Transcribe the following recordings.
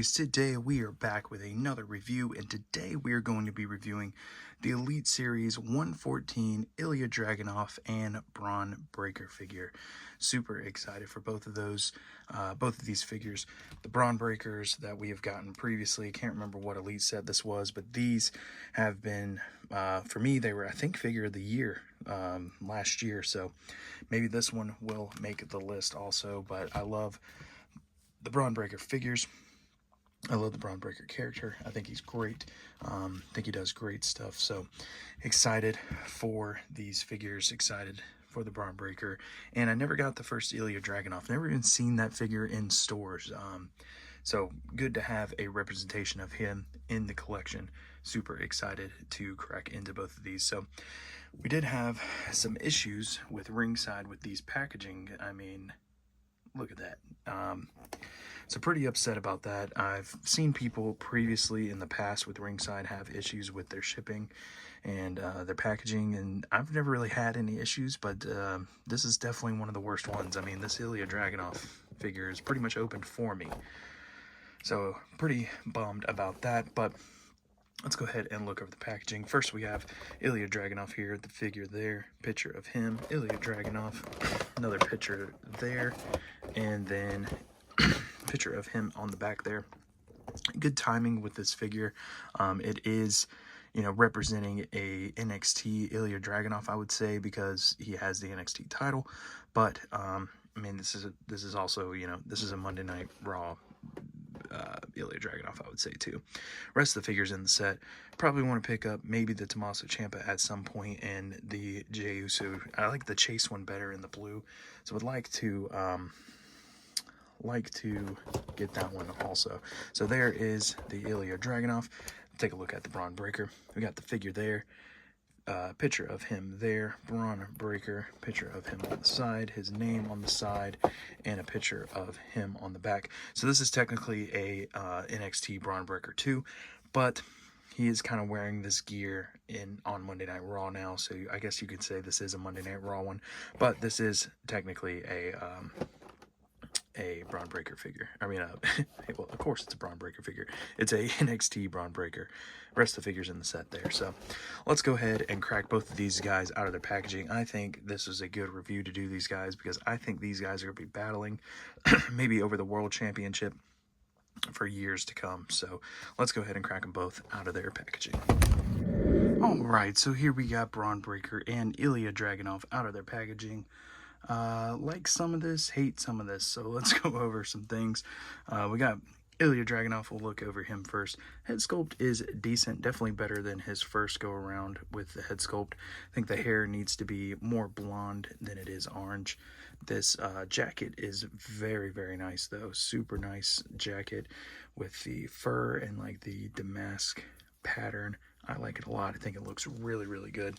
boys, today we are back with another review, and today we are going to be reviewing the Elite Series 114 Ilja Dragunov and Bron Breaker figure. Super excited for both of these figures. The Bron Breakers that we have gotten previously, can't remember what Elite set this was, but these have been, for me, they were, I think, figure of the year last year, so maybe this one will make the list also, but I love the Bron Breaker figures. I love the Bron Breaker character. I think he's great. I think he does great stuff. So excited for these figures. Excited for the Bron Breaker. And I never got the first Ilja Dragunov. Never even seen that figure in stores. So good to have a representation of him in the collection. Super excited to crack into both of these. So we did have some issues with ringside with these packaging. I mean, look at that. So pretty upset about that. I've seen people previously in the past with ringside have issues with their shipping and their packaging, and I've never really had any issues, but this is definitely one of the worst ones. I mean, this Ilja Dragunov figure is pretty much opened for me. So pretty bummed about that, but let's go ahead and look over the packaging. First, we have Ilja Dragunov here, the figure there, picture of him, Ilja Dragunov, another picture there, and then picture of him on the back there. Good timing with this figure. It is, representing a NXT Ilja Dragunov, I would say, because he has the NXT title. But I mean, this is also, this is a Monday Night Raw Ilja Dragunov, I would say, too. Rest of the figures in the set, probably want to pick up maybe the Tommaso Ciampa at some point, and the Jey Uso. I like the Chase one better in the blue, so would like to get that one also. So there is the Ilja Dragunov. Take a look at the Bron Breaker. We got the figure there, picture of him there, Bron Breaker, picture of him on the side, his name on the side, and a picture of him on the back. So this is technically a NXT Bron Breaker 2, but he is kind of wearing this gear on Monday Night Raw now, so I guess you could say this is a Monday Night Raw one, but this is technically a Bron Breaker figure. I mean, well, of course it's a Bron Breaker figure. It's a NXT Bron Breaker. Rest of the figures in the set there. So let's go ahead and crack both of these guys out of their packaging. I think this is a good review to do these guys because I think these guys are going to be battling maybe over the World Championship for years to come. So let's go ahead and crack them both out of their packaging. Alright, so here we got Bron Breaker and Ilja Dragunov out of their packaging. Like some of this, hate some of this, so let's go over some things. We got Ilja Dragunov. We'll look over him first. Head sculpt is decent, definitely better than his first go around with the head sculpt. I think the hair needs to be more blonde than it is orange. This jacket is very, very nice though. Super nice jacket with the fur and like the damask pattern. I like it a lot. I think it looks really, really good.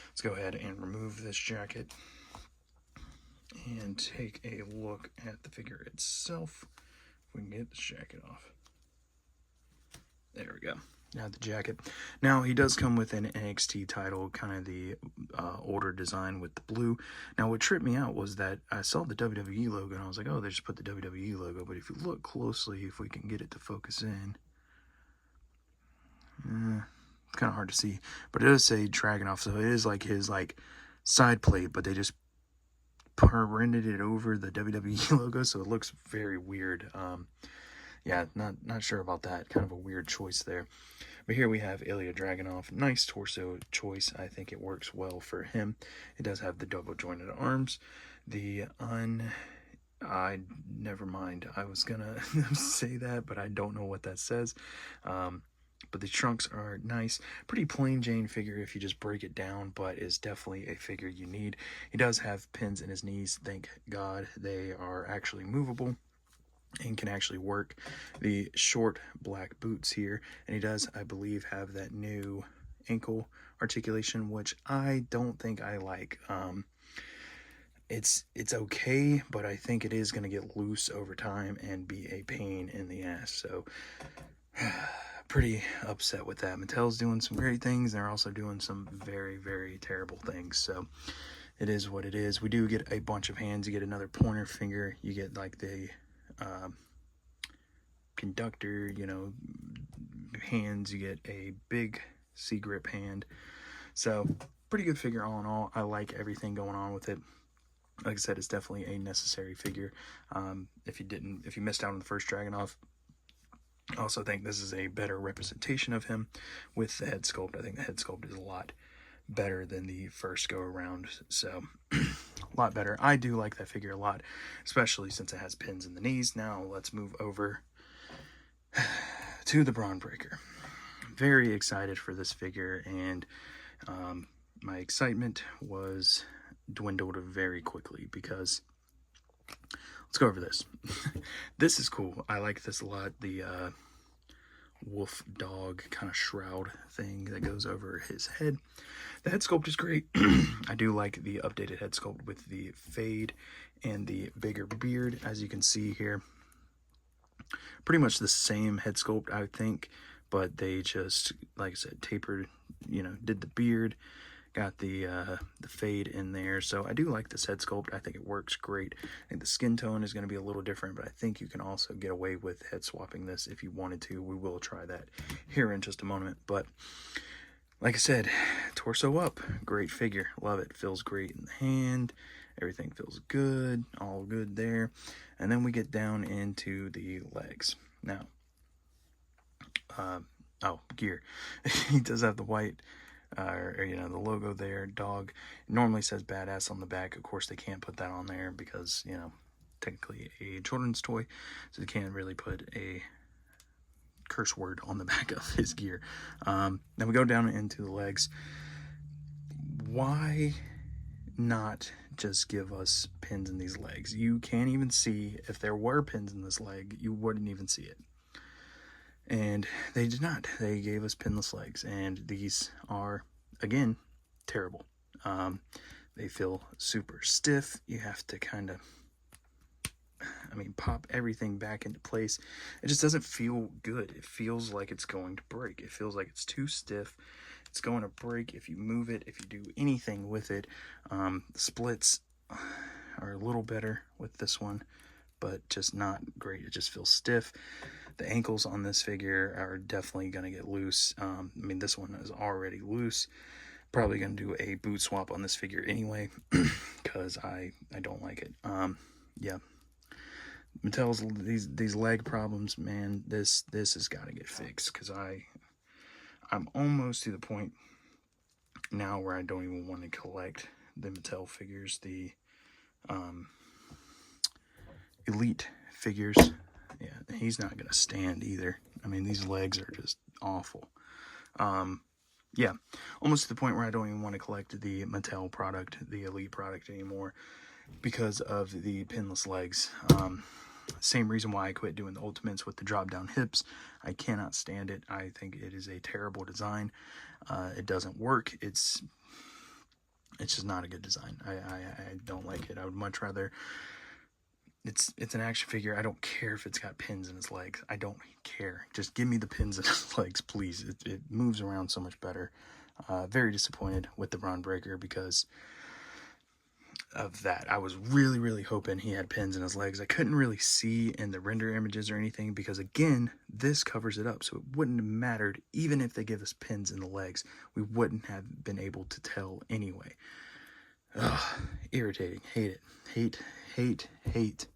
Let's go ahead and remove this jacket and take a look at the figure itself. If we can get this jacket off. There we go. Now the jacket. Now he does come with an NXT title, kind of the older design with the blue. Now what tripped me out was that I saw the WWE logo and I was like, oh, they just put the WWE logo. But if you look closely, if we can get it to focus in, it's kind of hard to see. But it does say Dragunov, so it is like his side plate, but they just rented it over the WWE logo, so it looks very weird. Yeah, not sure about that. Kind of a weird choice there. But here we have Ilja Dragunov. Nice torso choice. I think it works well for him. It does have the double jointed arms. Never mind. I was gonna say that, but I don't know what that says. But the trunks are nice. Pretty plain Jane figure if you just break it down, but is definitely a figure you need. He does have pins in his knees. Thank God they are actually movable and can actually work. The short black boots here. And he does, I believe, have that new ankle articulation, which I don't think I like. It's okay, but I think it is going to get loose over time and be a pain in the ass. So pretty upset with that. Mattel's doing some great things. They're also doing some very, very terrible things. So it is what it is. We do get a bunch of hands. You get another pointer finger. You get like the conductor, you know, hands. You get a big C-grip hand. So pretty good figure all in all. I like everything going on with it. Like I said, it's definitely a necessary figure. If you missed out on the first Dragunov, I also think this is a better representation of him with the head sculpt. I think the head sculpt is a lot better than the first go around, so a lot better. I do like that figure a lot, especially since it has pins in the knees. Now let's move over to the Bron Breaker. Very excited for this figure, and my excitement was dwindled very quickly because let's go over this. This is cool. I like this a lot. The wolf dog kind of shroud thing that goes over his head. The head sculpt is great. I do like the updated head sculpt with the fade and the bigger beard, as you can see here. Pretty much the same head sculpt, I think, but they just, like I said, tapered, you know, did the beard, got the fade in there. So I do like this head sculpt. I think it works great. I think the skin tone is going to be a little different, but I think you can also get away with head swapping this if you wanted to. We will try that here in just a moment. But like I said, torso up, great figure. Love it. Feels great in the hand. Everything feels good. All good there. And then we get down into the legs. Now, gear. He does have the white, you know, the logo there, dog. It normally says badass on the back. Of course, they can't put that on there because, you know, technically a children's toy, so they can't really put a curse word on the back of his gear. Then we go down into the legs. Why not just give us pins in these legs? You can't even see, if there were pins in this leg, you wouldn't even see it. And they did not. They gave us pinless legs, and these are, again, terrible. They feel super stiff. You have to kind of, pop everything back into place. It just doesn't feel good. It feels like it's going to break. It feels like it's too stiff. It's going to break if you move it, if you do anything with it. The splits are a little better with this one, but just not great. It just feels stiff. The ankles on this figure are definitely going to get loose. This one is already loose. Probably going to do a boot swap on this figure anyway, because I don't like it. Yeah. Mattel's these leg problems, man, this has got to get fixed, because I'm almost to the point now where I don't even want to collect the Mattel figures, the Elite figures. Yeah, he's not gonna stand either. These legs are just awful. Yeah, almost to the point where I don't even want to collect the Mattel product, the Elite product anymore, because of the pinless legs. Same reason why I quit doing the Ultimates with the drop down hips. I cannot stand it. I think it is a terrible design. It doesn't work. It's just not a good design. I don't like it. I would much rather, it's an action figure. I don't care if it's got pins in his legs. I don't care. Just give me the pins in his legs, please. It moves around so much better. Very disappointed with the Bron Breaker because of that. I was really hoping he had pins in his legs. I couldn't really see in the render images or anything because, again, this covers it up, so it wouldn't have mattered. Even if they give us pins in the legs, we wouldn't have been able to tell anyway. Ugh, irritating. Hate it. Hate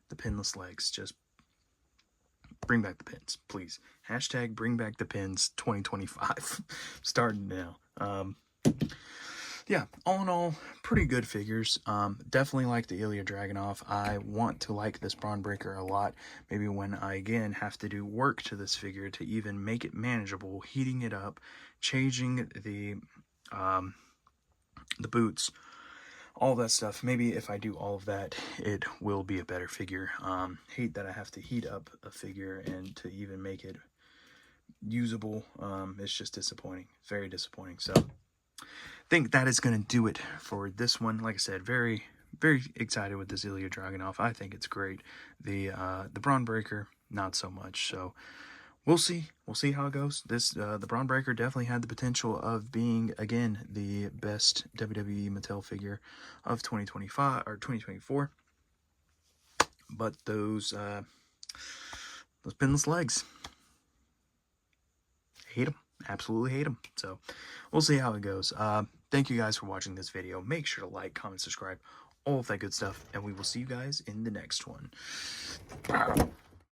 the pinless legs. Just bring back the pins, please. Hashtag bring back the pins 2025. Starting now. Yeah, all in all, pretty good figures. Definitely like the Ilja Dragunov. I want to like this Bron Breaker a lot. Maybe when I, again, have to do work to this figure to even make it manageable, heating it up, changing the boots, all that stuff. Maybe if I do all of that, it will be a better figure. Hate that I have to heat up a figure and to even make it usable. It's just disappointing. Very disappointing. So think that is going to do it for this one. Like I said, very excited with this Ilja Dragunov. I think it's great. The Bron Breaker, not so much. So we'll see how it goes. The Bron Breaker definitely had the potential of being, again, the best WWE Mattel figure of 2025 or 2024. But those those pinless legs. Hate them. Absolutely hate them. So we'll see how it goes. Thank you guys for watching this video. Make sure to like, comment, subscribe, all of that good stuff, and we will see you guys in the next one.